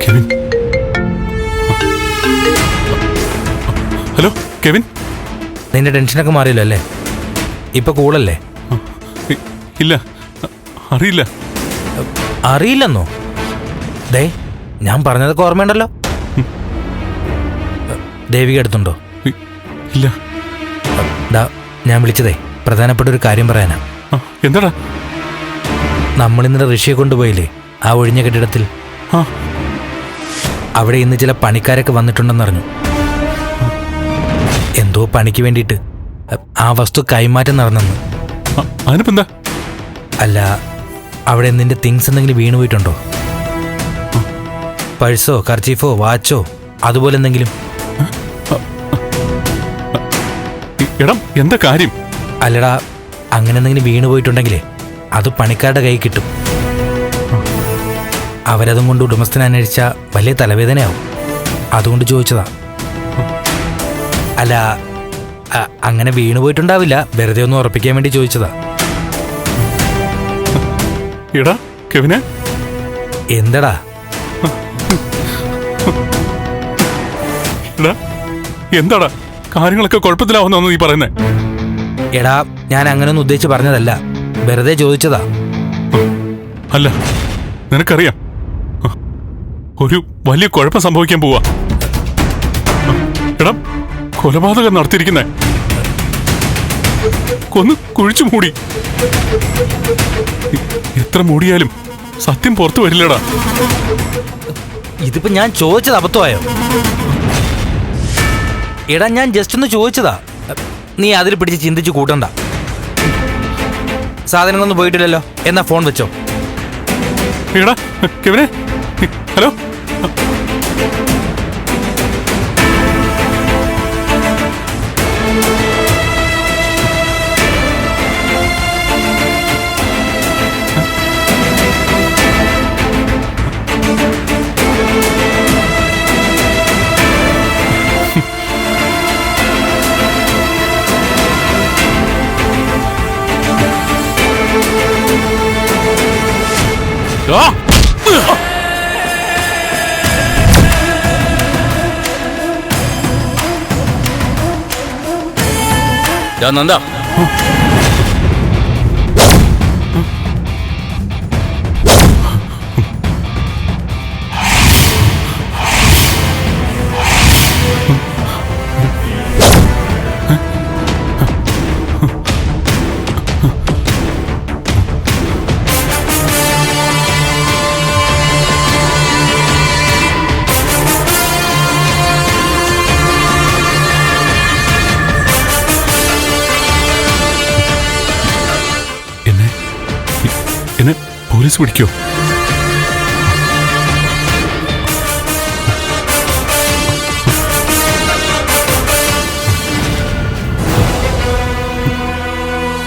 Kevin. Hello Kevin. നിന്റെ ടെൻഷനൊക്കെ മാറിയല്ലോ അല്ലേ? ഇപ്പൊ കൂളല്ലേ? ഇല്ല, അറിയില്ല. അറിയില്ലെന്നോ? ദേ, ഞാൻ പറഞ്ഞതൊക്കെ ഓർമ്മയുണ്ടല്ലോ. ദേവിക അടുത്തുണ്ടോ? ഇല്ല. ഞാൻ വിളിച്ചതേ പ്രധാനപ്പെട്ട ഒരു കാര്യം പറയാനാ. എന്താടാ? നമ്മളിന്നലെ ഋഷിയെ കൊണ്ടുപോയില്ലേ ആ ഒഴിഞ്ഞ കെട്ടിടത്തിൽ? അവിടെ ഇന്ന് ചില പണിക്കാരൊക്കെ വന്നിട്ടുണ്ടെന്നറിഞ്ഞു. എന്തോ പണിക്ക് വേണ്ടിയിട്ട് ആ വസ്തു കൈമാറ്റം നടന്നെന്ന്. അതിനിപ്പെന്താ? അല്ല, അവിടെ നിന്റെ തിങ്സ് എന്തെങ്കിലും വീണുപോയിട്ടുണ്ടോ? പഴ്സോ കർച്ചീഫോ വാച്ചോ അതുപോലെ എന്തെങ്കിലും? എടാ, എന്താ കാര്യം? അല്ലടാ, അങ്ങനെ എന്തെങ്കിലും വീണുപോയിട്ടുണ്ടെങ്കിലേ അത് പണിക്കാരുടെ കൈ കിട്ടും. അവരതും കൊണ്ട് ഉടമസ്ഥനെ അന്വേഷിച്ച വലിയ തലവേദനയാവും. അതുകൊണ്ട് ചോദിച്ചതാ. അല്ല, അങ്ങനെ വീണുപോയിട്ടുണ്ടാവില്ല, വെറുതെ ഒന്ന് ഉറപ്പിക്കാൻ വേണ്ടി ചോദിച്ചതാ. എടാ കെവിനെ. എന്തടാ? എന്താടാ കാര്യങ്ങളൊക്കെ കുഴപ്പത്തിലാവുന്നു നീ പറയുന്നേ? എടാ, ഞാൻ അങ്ങനെയൊന്നും ഉദ്ദേശിച്ച് പറഞ്ഞതല്ല, വെറുതെ ചോദിച്ചതാ. അല്ല, നിനക്കറിയാം ഒരു വലിയ കുഴപ്പം സംഭവിക്കാൻ പോവാ. എടാ, കൊലപാതകം നടത്തിയിരിക്കുന്നേ കൊന്ന് കുഴിച്ചു മൂടി. എത്ര മൂടിയാലും സത്യം പുറത്തു വരില്ലടാ. ഇതിപ്പോ ഞാൻ ചോദിച്ചത് അബദ്ധമായോ? എടാ, ഞാൻ ജസ്റ്റ് ഒന്ന് ചോദിച്ചതാ. നീ അതിൽ പിടിച്ച് ചിന്തിച്ച് കൂട്ടണ്ട. സാധനങ്ങളൊന്നും പോയിട്ടില്ലല്ലോ, എന്നാ ഫോൺ വെച്ചോ. എടാ കെവിനെ, ഹലോ. നന്ദ, പോലീസ് പിടിക്കോ?